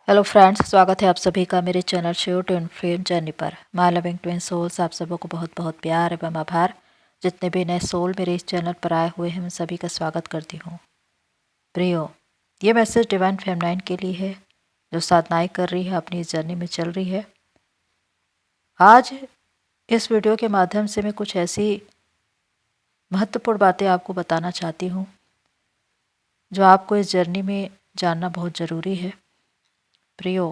Hello friends, स्वागत है आप सभी का मेरे channel show twin flame journey पर। माय लविंग ट्विन सोल्स, आप सबों को बहुत बहुत प्यार एवं आभार। जितने भी नए सोल मेरे इस चैनल पर आए हुए हैं, मैं सभी का स्वागत करती हूँ। प्रियो, ये मैसेज डिवाइन फेमनाइन के लिए है जो साधनाएं कर रही है, अपनी इस जर्नी में चल रही है। आज इस वीडियो के माध्यम से मैं कुछ ऐसी महत्वपूर्ण बातें आपको बताना चाहती हूँ जो आपको इस जर्नी में जानना बहुत ज़रूरी है। प्रियो,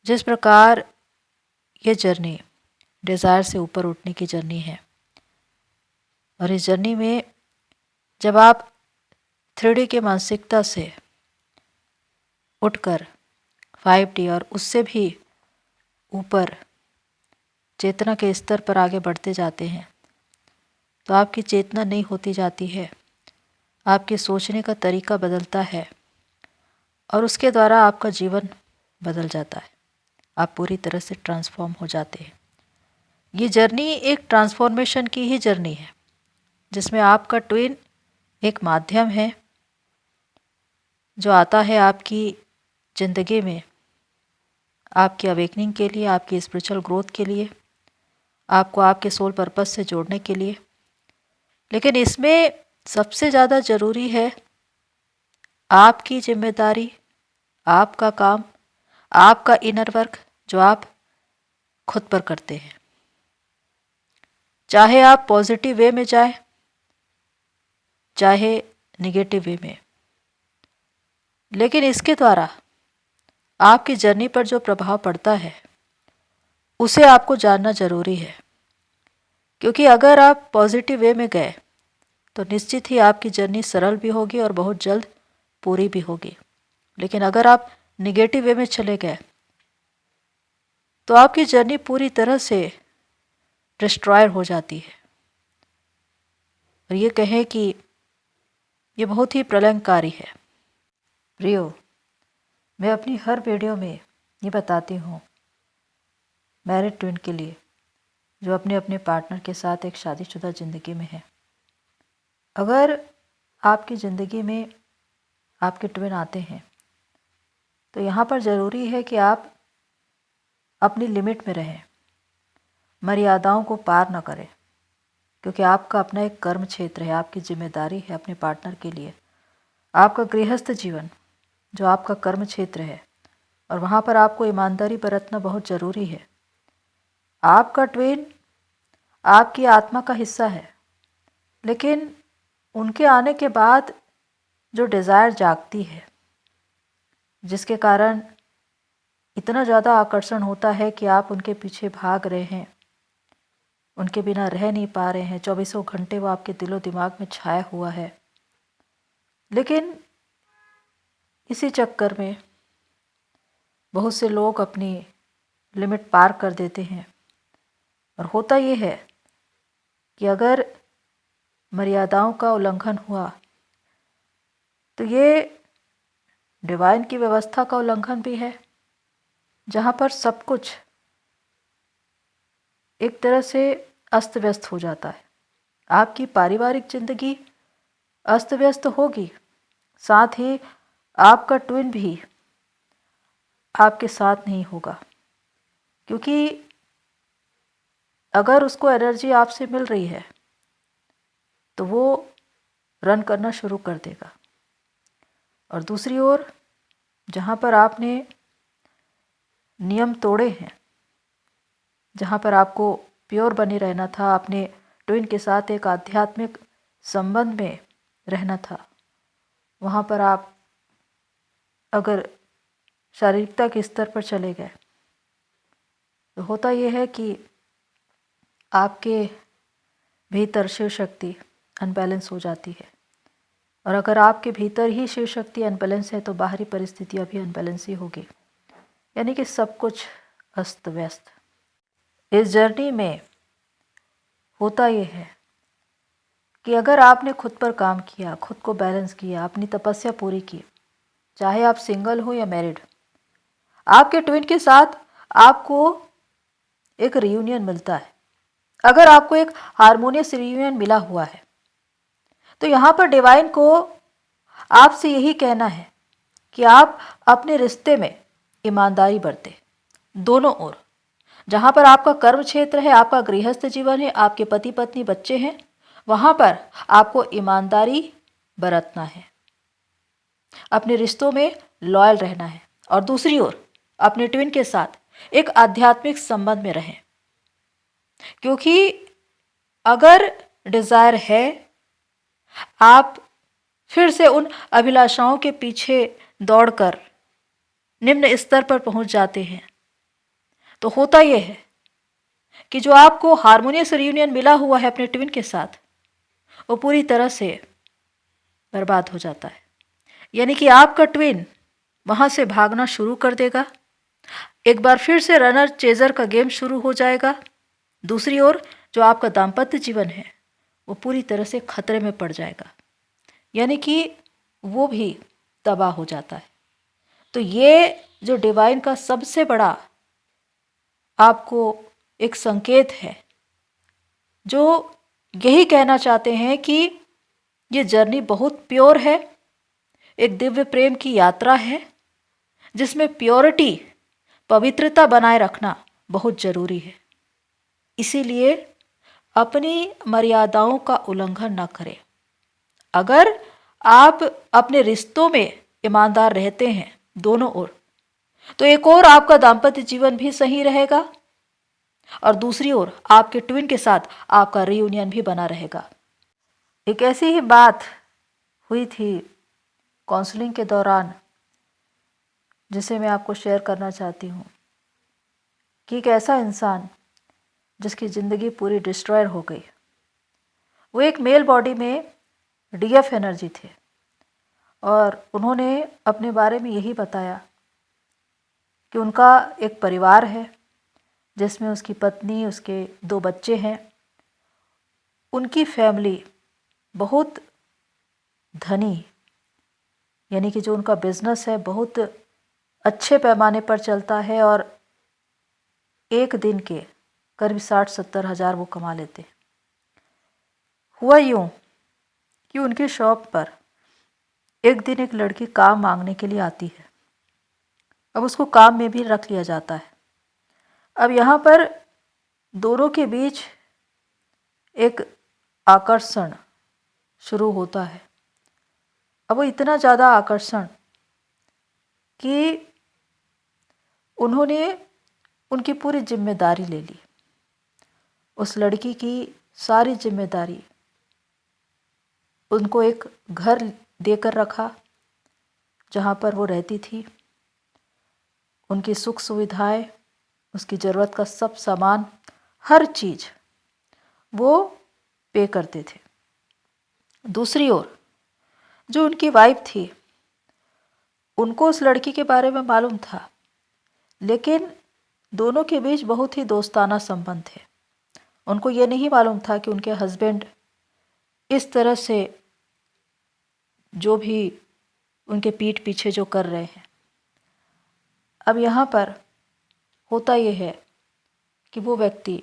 जिस प्रकार ये जर्नी डिज़ायर से ऊपर उठने की जर्नी है, और इस जर्नी में जब आप 3D की मानसिकता से उठकर 5D और उससे भी ऊपर चेतना के स्तर पर आगे बढ़ते जाते हैं, तो आपकी चेतना नई होती जाती है, आपके सोचने का तरीका बदलता है और उसके द्वारा आपका जीवन बदल जाता है। आप पूरी तरह से ट्रांसफॉर्म हो जाते हैं। ये जर्नी एक ट्रांसफॉर्मेशन की ही जर्नी है, जिसमें आपका ट्विन एक माध्यम है जो आता है आपकी ज़िंदगी में, आपकी अवेकनिंग के लिए, आपकी स्पिरिचुअल ग्रोथ के लिए, आपको आपके सोल पर्पस से जोड़ने के लिए। लेकिन इसमें सबसे ज़्यादा ज़रूरी है आपकी जिम्मेदारी, आपका काम, आपका इनर वर्क जो आप खुद पर करते हैं। चाहे आप पॉजिटिव वे में जाएं, चाहे निगेटिव वे में, लेकिन इसके द्वारा आपकी जर्नी पर जो प्रभाव पड़ता है उसे आपको जानना ज़रूरी है। क्योंकि अगर आप पॉजिटिव वे में गए तो निश्चित ही आपकी जर्नी सरल भी होगी और बहुत जल्द पूरी भी होगी। लेकिन अगर आप निगेटिव वे में चले गए तो आपकी जर्नी पूरी तरह से डिस्ट्रॉयर हो जाती है। और ये कहें कि ये बहुत ही प्रलयंकारी है। प्रियो, मैं अपनी हर वीडियो में ये बताती हूँ मैरिड ट्विन के लिए जो अपने अपने पार्टनर के साथ एक शादीशुदा ज़िंदगी में है, अगर आपकी ज़िंदगी में आपके ट्विन आते हैं तो यहाँ पर ज़रूरी है कि आप अपनी लिमिट में रहें, मर्यादाओं को पार न करें। क्योंकि आपका अपना एक कर्म क्षेत्र है, आपकी जिम्मेदारी है अपने पार्टनर के लिए। आपका गृहस्थ जीवन जो आपका कर्म क्षेत्र है, और वहाँ पर आपको ईमानदारी बरतना बहुत ज़रूरी है। आपका ट्विन आपकी आत्मा का हिस्सा है, लेकिन उनके आने के बाद जो डिज़ायर जागती है, जिसके कारण इतना ज़्यादा आकर्षण होता है कि आप उनके पीछे भाग रहे हैं, उनके बिना रह नहीं पा रहे हैं, चौबीसों घंटे वो आपके दिलो दिमाग में छाया हुआ है। लेकिन इसी चक्कर में बहुत से लोग अपनी लिमिट पार कर देते हैं। और होता ये है कि अगर मर्यादाओं का उल्लंघन हुआ तो ये डिवाइन की व्यवस्था का उल्लंघन भी है, जहाँ पर सब कुछ एक तरह से अस्त व्यस्त हो जाता है। आपकी पारिवारिक जिंदगी अस्त व्यस्त होगी, साथ ही आपका ट्विन भी आपके साथ नहीं होगा। क्योंकि अगर उसको एनर्जी आपसे मिल रही है तो वो रन करना शुरू कर देगा। और दूसरी ओर जहाँ पर आपने नियम तोड़े हैं, जहाँ पर आपको प्योर बने रहना था, अपने ट्विन के साथ एक आध्यात्मिक संबंध में रहना था, वहाँ पर आप अगर शारीरिकता के स्तर पर चले गए तो होता यह है कि आपके भीतर शिव शक्ति अनबैलेंस हो जाती है। और अगर आपके भीतर ही शिव शक्ति अनबैलेंस है तो बाहरी परिस्थितियाँ भी अनबैलेंस ही होगी, यानी कि सब कुछ अस्त व्यस्त। इस जर्नी में होता यह है कि अगर आपने खुद पर काम किया, खुद को बैलेंस किया, अपनी तपस्या पूरी की, चाहे आप सिंगल हो या मैरिड, आपके ट्विन के साथ आपको एक रियूनियन मिलता है। अगर आपको एक हारमोनियस रियूनियन मिला हुआ है तो यहाँ पर डिवाइन को आपसे यही कहना है कि आप अपने रिश्ते में ईमानदारी बरतें, दोनों ओर। जहाँ पर आपका कर्म क्षेत्र है, आपका गृहस्थ जीवन है, आपके पति पत्नी बच्चे हैं, वहाँ पर आपको ईमानदारी बरतना है, अपने रिश्तों में लॉयल रहना है। और दूसरी ओर अपने ट्विन के साथ एक आध्यात्मिक संबंध में रहें, क्योंकि अगर डिज़ायर है, आप फिर से उन अभिलाषाओं के पीछे दौड़कर निम्न स्तर पर पहुंच जाते हैं, तो होता यह है कि जो आपको हार्मोनियस रियूनियन मिला हुआ है अपने ट्विन के साथ, वो पूरी तरह से बर्बाद हो जाता है। यानी कि आपका ट्विन वहाँ से भागना शुरू कर देगा, एक बार फिर से रनर चेजर का गेम शुरू हो जाएगा। दूसरी ओर जो आपका दाम्पत्य जीवन है वो पूरी तरह से खतरे में पड़ जाएगा, यानी कि वो भी तबाह हो जाता है। तो ये जो डिवाइन का सबसे बड़ा आपको एक संकेत है, जो यही कहना चाहते हैं कि ये जर्नी बहुत प्योर है, एक दिव्य प्रेम की यात्रा है, जिसमें प्योरिटी, पवित्रता बनाए रखना बहुत जरूरी है। इसीलिए अपनी मर्यादाओं का उल्लंघन न करें। अगर आप अपने रिश्तों में ईमानदार रहते हैं दोनों ओर, तो एक और आपका दाम्पत्य जीवन भी सही रहेगा और दूसरी ओर आपके ट्विन के साथ आपका रियूनियन भी बना रहेगा। एक ऐसी ही बात हुई थी काउंसलिंग के दौरान, जिसे मैं आपको शेयर करना चाहती हूँ कि एक ऐसा इंसान जिसकी ज़िंदगी पूरी डिस्ट्रॉय हो गई, वो एक मेल बॉडी में डीएफ एनर्जी थे और उन्होंने अपने बारे में यही बताया कि उनका एक परिवार है जिसमें उसकी पत्नी, उसके 2 बच्चे हैं। उनकी फैमिली बहुत धनी, यानी कि जो उनका बिजनेस है बहुत अच्छे पैमाने पर चलता है और एक दिन के करीब 60-70 हज़ार वो कमा लेते। हुआ यूँ कि उनकी शॉप पर एक दिन एक लड़की काम मांगने के लिए आती है। अब उसको काम में भी रख लिया जाता है। अब यहाँ पर दोनों के बीच एक आकर्षण शुरू होता है। अब वो इतना ज़्यादा आकर्षण कि उन्होंने उनकी पूरी जिम्मेदारी ले ली। उस लड़की की सारी जिम्मेदारी उनको एक घर देकर रखा जहाँ पर वो रहती थी। उनकी सुख सुविधाएं, उसकी ज़रूरत का सब सामान, हर चीज़ वो पे करते थे। दूसरी ओर जो उनकी वाइफ थी, उनको उस लड़की के बारे में मालूम था, लेकिन दोनों के बीच बहुत ही दोस्ताना संबंध थे। उनको ये नहीं मालूम था कि उनके हस्बैंड इस तरह से जो भी उनके पीठ पीछे जो कर रहे हैं। अब यहाँ पर होता ये है कि वो व्यक्ति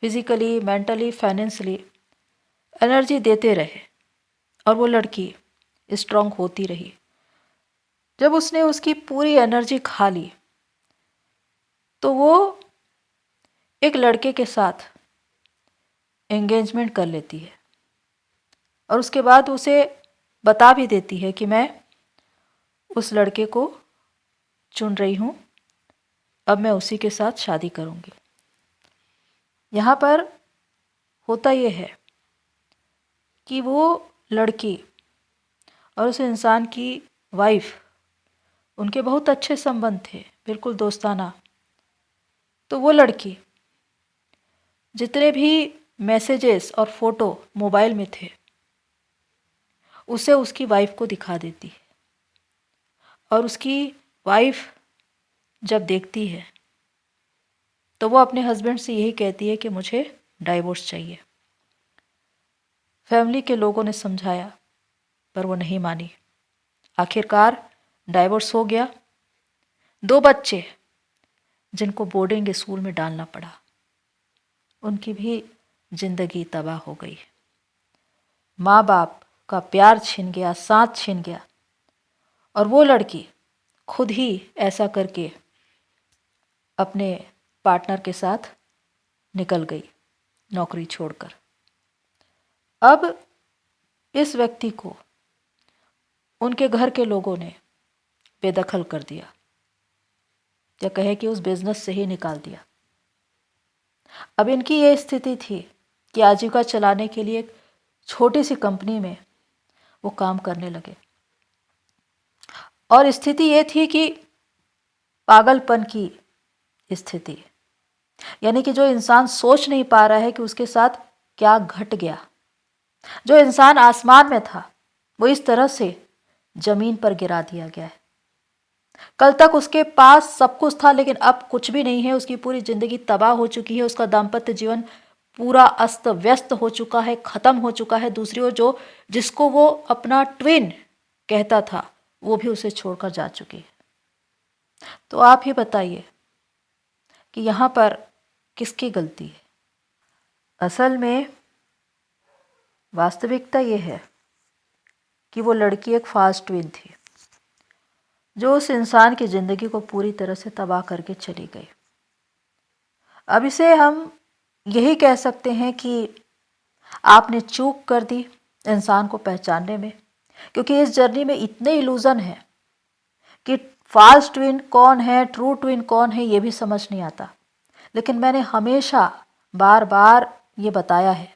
फिज़िकली, मेंटली, फाइनेंशियली एनर्जी देते रहे और वो लड़की स्ट्रांग होती रही। जब उसने उसकी पूरी एनर्जी खा ली तो वो एक लड़के के साथ एंगेजमेंट कर लेती है और उसके बाद उसे बता भी देती है कि मैं उस लड़के को चुन रही हूँ, अब मैं उसी के साथ शादी करूँगी। यहाँ पर होता ये है कि वो लड़की और उस इंसान की वाइफ, उनके बहुत अच्छे संबंध थे, बिल्कुल दोस्ताना। तो वो लड़की जितने भी मैसेजेस और फ़ोटो मोबाइल में थे उसे उसकी वाइफ को दिखा देती है और उसकी वाइफ जब देखती है तो वो अपने हस्बैंड से यही कहती है कि मुझे डाइवोर्स चाहिए। फैमिली के लोगों ने समझाया पर वो नहीं मानी। आखिरकार डाइवोर्स हो गया। 2 बच्चे जिनको बोर्डिंग स्कूल में डालना पड़ा, उनकी भी जिंदगी तबाह हो गई। माँ बाप का प्यार छिन गया, साथ छिन गया और वो लड़की खुद ही ऐसा करके अपने पार्टनर के साथ निकल गई नौकरी छोड़कर। अब इस व्यक्ति को उनके घर के लोगों ने बेदखल कर दिया, या कहे कि उस बिजनेस से ही निकाल दिया। अब इनकी ये स्थिति थी कि आजीविका चलाने के लिए एक छोटी सी कंपनी में वो काम करने लगे, और स्थिति ये थी कि पागलपन की स्थिति, यानी कि जो इंसान सोच नहीं पा रहा है कि उसके साथ क्या घट गया। जो इंसान आसमान में था वो इस तरह से जमीन पर गिरा दिया गया है। कल तक उसके पास सब कुछ था, लेकिन अब कुछ भी नहीं है। उसकी पूरी जिंदगी तबाह हो चुकी है। उसका दाम्पत्य जीवन पूरा अस्त व्यस्त हो चुका है, खत्म हो चुका है। दूसरी ओर जिसको वो अपना ट्विन कहता था वो भी उसे छोड़कर जा चुकी है। तो आप ही बताइए कि यहाँ पर किसकी गलती है? असल में वास्तविकता ये है कि वो लड़की एक फास्ट ट्विन थी जो उस इंसान की ज़िंदगी को पूरी तरह से तबाह करके चली गई। अब इसे हम यही कह सकते हैं कि आपने चूक कर दी इंसान को पहचानने में, क्योंकि इस जर्नी में इतने इल्यूज़न है कि फास्ट ट्विन कौन है, ट्रू ट्विन कौन है, ये भी समझ नहीं आता। लेकिन मैंने हमेशा बार बार ये बताया है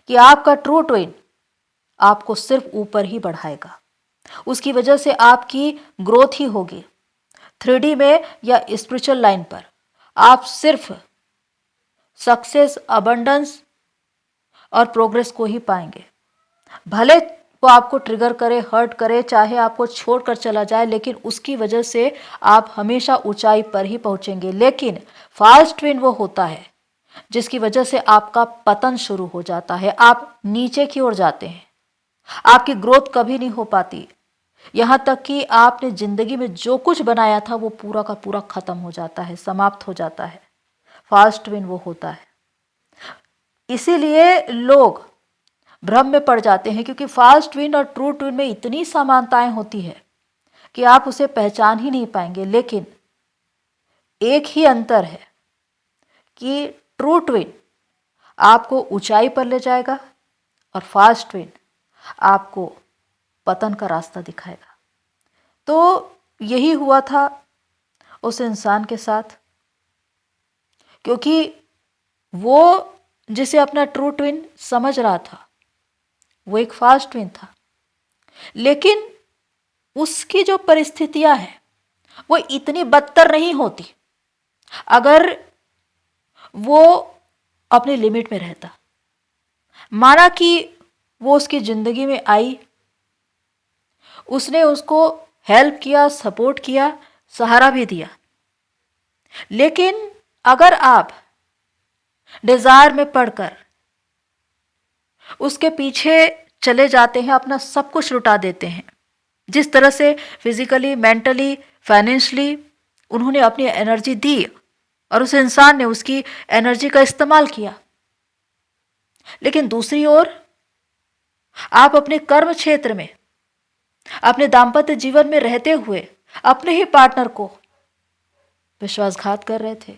कि आपका ट्रू ट्विन आपको सिर्फ ऊपर ही बढ़ाएगा। उसकी वजह से आपकी ग्रोथ ही होगी। 3D में या स्पिरिचुअल लाइन पर आप सिर्फ सक्सेस, अबंडेंस और प्रोग्रेस को ही पाएंगे। भले वो आपको ट्रिगर करे, हर्ट करे, चाहे आपको छोड़कर चला जाए, लेकिन उसकी वजह से आप हमेशा ऊंचाई पर ही पहुंचेंगे। लेकिन फास्ट ट्विन वो होता है जिसकी वजह से आपका पतन शुरू हो जाता है। आप नीचे की ओर जाते हैं, आपकी ग्रोथ कभी नहीं हो पाती। यहाँ तक कि आपने जिंदगी में जो कुछ बनाया था वो पूरा का पूरा खत्म हो जाता है, समाप्त हो जाता है। फास्ट ट्विन वो होता है। इसीलिए लोग भ्रम में पड़ जाते हैं, क्योंकि फास्ट ट्विन और ट्रू ट्विन में इतनी समानताएं होती है कि आप उसे पहचान ही नहीं पाएंगे। लेकिन एक ही अंतर है कि ट्रू ट्विन आपको ऊंचाई पर ले जाएगा और फास्ट ट्विन आपको पतन का रास्ता दिखाएगा। तो यही हुआ था उस इंसान के साथ, क्योंकि वो जिसे अपना ट्रू ट्विन समझ रहा था वो एक फास्ट ट्विन था, लेकिन उसकी जो परिस्थितियां हैं वो इतनी बदतर नहीं होती अगर वो अपनी लिमिट में रहता। माना कि वो उसकी जिंदगी में आई, उसने उसको हेल्प किया, सपोर्ट किया, सहारा भी दिया, लेकिन अगर आप डिजायर में पड़कर उसके पीछे चले जाते हैं, अपना सब कुछ लुटा देते हैं, जिस तरह से फिजिकली, मेंटली, फाइनेंशियली उन्होंने अपनी एनर्जी दी और उस इंसान ने उसकी एनर्जी का इस्तेमाल किया, लेकिन दूसरी ओर आप अपने कर्म क्षेत्र में, अपने दाम्पत्य जीवन में रहते हुए अपने ही पार्टनर को विश्वासघात कर रहे थे,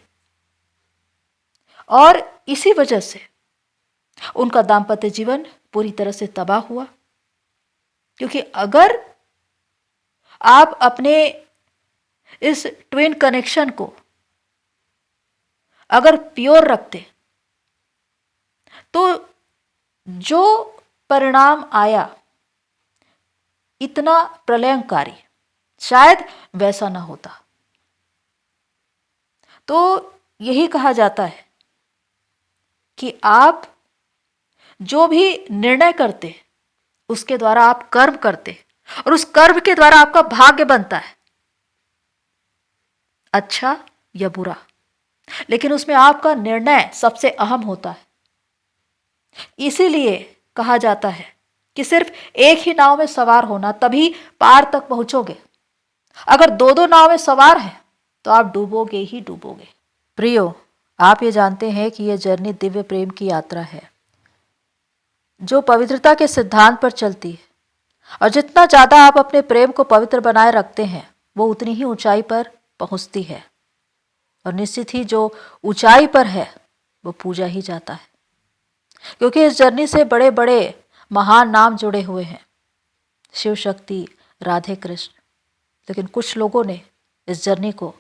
और इसी वजह से उनका दाम्पत्य जीवन पूरी तरह से तबाह हुआ। क्योंकि अगर आप अपने इस ट्विन कनेक्शन को अगर प्योर रखते तो जो परिणाम आया इतना प्रलयंकारी शायद वैसा ना होता। तो यही कहा जाता है कि आप जो भी निर्णय करते उसके द्वारा आप कर्म करते, और उस कर्म के द्वारा आपका भाग्य बनता है, अच्छा या बुरा, लेकिन उसमें आपका निर्णय सबसे अहम होता है। इसीलिए कहा जाता है कि सिर्फ एक ही नाव में सवार होना, तभी पार तक पहुंचोगे। अगर दो दो नाव में सवार हैं तो आप डूबोगे ही डूबोगे। प्रियो, आप ये जानते हैं कि यह जर्नी दिव्य प्रेम की यात्रा है जो पवित्रता के सिद्धांत पर चलती है। और जितना ज़्यादा आप अपने प्रेम को पवित्र बनाए रखते हैं, वो उतनी ही ऊंचाई पर पहुंचती है। और निश्चित ही जो ऊंचाई पर है वो पूजा ही जाता है, क्योंकि इस जर्नी से बड़े बड़े महान नाम जुड़े हुए हैं, शिव शक्ति, राधे कृष्ण। लेकिन कुछ लोगों ने इस जर्नी को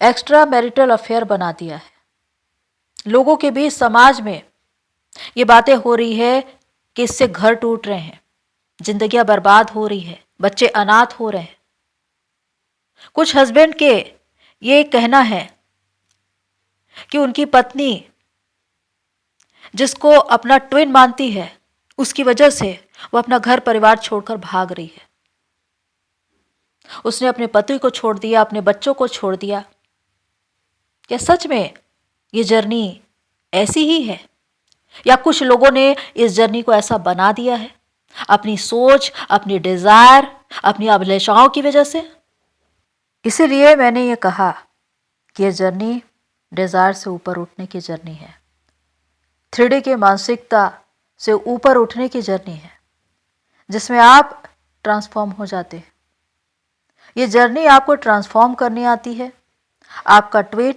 एक्स्ट्रा मैरिटल अफेयर बना दिया है। लोगों के बीच, समाज में ये बातें हो रही है कि इससे घर टूट रहे हैं, जिंदगियां बर्बाद हो रही है, बच्चे अनाथ हो रहे हैं। कुछ हस्बैंड के ये कहना है कि उनकी पत्नी जिसको अपना ट्विन मानती है, उसकी वजह से वो अपना घर परिवार छोड़कर भाग रही है। उसने अपने पति को छोड़ दिया, अपने बच्चों को छोड़ दिया। क्या सच में ये जर्नी ऐसी ही है, या कुछ लोगों ने इस जर्नी को ऐसा बना दिया है अपनी सोच, अपनी डिजायर, अपनी अभिलाषाओं की वजह से? इसीलिए मैंने ये कहा कि ये जर्नी डिजायर से ऊपर उठने की जर्नी है, 3D की मानसिकता से ऊपर उठने की जर्नी है, जिसमें आप ट्रांसफॉर्म हो जाते हैं। ये जर्नी आपको ट्रांसफॉर्म करनी आती है। आपका ट्विन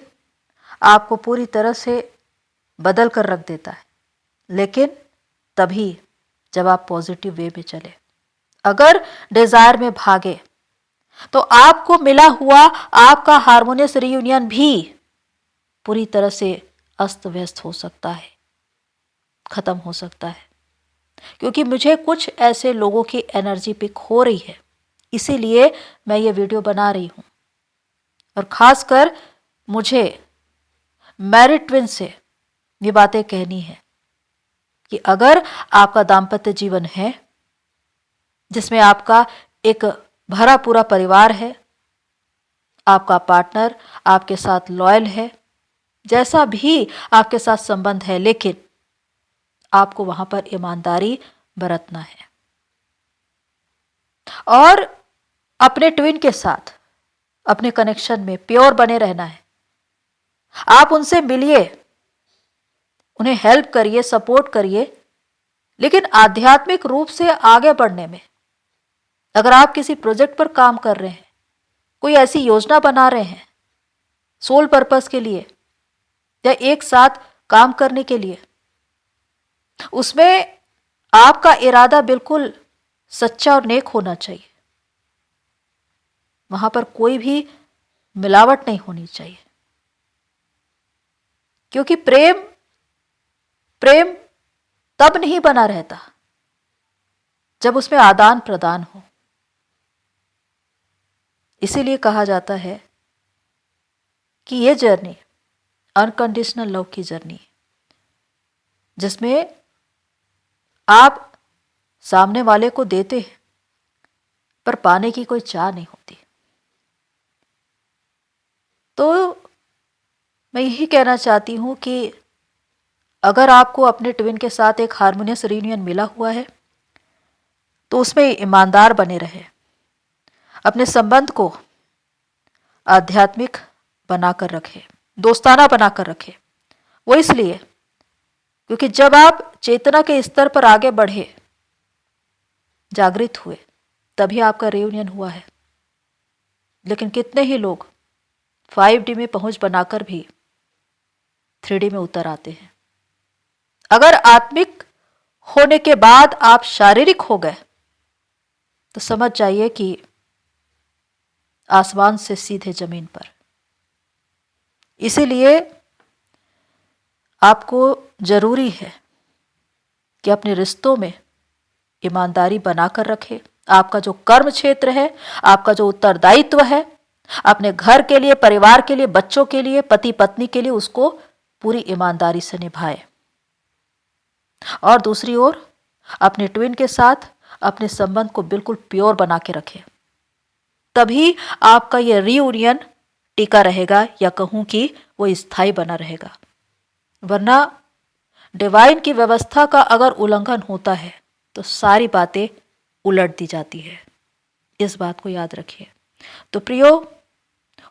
आपको पूरी तरह से बदल कर रख देता है, लेकिन तभी जब आप पॉजिटिव वे में चले। अगर डिजायर में भागे तो आपको मिला हुआ आपका हार्मोनियस रियूनियन भी पूरी तरह से अस्त व्यस्त हो सकता है, खत्म हो सकता है। क्योंकि मुझे कुछ ऐसे लोगों की एनर्जी पिक हो रही है, इसीलिए मैं ये वीडियो बना रही हूं। और खासकर मुझे मैरिड ट्विन से ये बातें कहनी है कि अगर आपका दाम्पत्य जीवन है जिसमें आपका एक भरा पूरा परिवार है, आपका पार्टनर आपके साथ लॉयल है, जैसा भी आपके साथ संबंध है, लेकिन आपको वहां पर ईमानदारी बरतना है और अपने ट्विन के साथ अपने कनेक्शन में प्योर बने रहना है। आप उनसे मिलिए, उन्हें हेल्प करिए, सपोर्ट करिए, लेकिन आध्यात्मिक रूप से आगे बढ़ने में, अगर आप किसी प्रोजेक्ट पर काम कर रहे हैं, कोई ऐसी योजना बना रहे हैं सोल पर्पस के लिए या एक साथ काम करने के लिए, उसमें आपका इरादा बिल्कुल सच्चा और नेक होना चाहिए। वहां पर कोई भी मिलावट नहीं होनी चाहिए, क्योंकि प्रेम तब नहीं बना रहता जब उसमें आदान प्रदान हो। इसीलिए कहा जाता है कि यह जर्नी अनकंडीशनल लव की जर्नी है, जिसमें आप सामने वाले को देते हैं पर पाने की कोई चाह नहीं होती। तो मैं यही कहना चाहती हूं कि अगर आपको अपने ट्विन के साथ एक हार्मोनियस रियूनियन मिला हुआ है तो उसमें ईमानदार बने रहे, अपने संबंध को आध्यात्मिक बनाकर रखे, दोस्ताना बनाकर रखे। वो इसलिए क्योंकि जब आप चेतना के स्तर पर आगे बढ़े, जागृत हुए, तभी आपका रियूनियन हुआ है। लेकिन कितने ही लोग 5D में पहुंच बनाकर भी 3D में उतर आते हैं। अगर आत्मिक होने के बाद आप शारीरिक हो गए तो समझ जाइए कि आसमान से सीधे जमीन पर। इसीलिए आपको जरूरी है कि अपने रिश्तों में ईमानदारी बनाकर रखें। आपका जो कर्म क्षेत्र है, आपका जो उत्तरदायित्व है, अपने घर के लिए, परिवार के लिए, बच्चों के लिए, पति पत्नी के लिए, उसको पूरी ईमानदारी से निभाए। और दूसरी ओर अपने ट्विन के साथ अपने संबंध को बिल्कुल प्योर बना के रखें। तभी आपका यह रियूनियन टिका रहेगा, या कहूं कि वो स्थायी बना रहेगा। वरना डिवाइन की व्यवस्था का अगर उल्लंघन होता है तो सारी बातें उलट दी जाती है। इस बात को याद रखिए। तो प्रियो,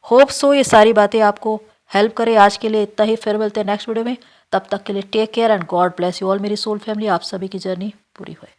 होप सो ये सारी बातें आपको हेल्प करें। आज के लिए इतना ही, फिर मिलते हैं नेक्स्ट वीडियो में। तब तक के लिए take care and God bless you all. मेरी सोल फैमिली, आप सभी की जर्नी पूरी हुई।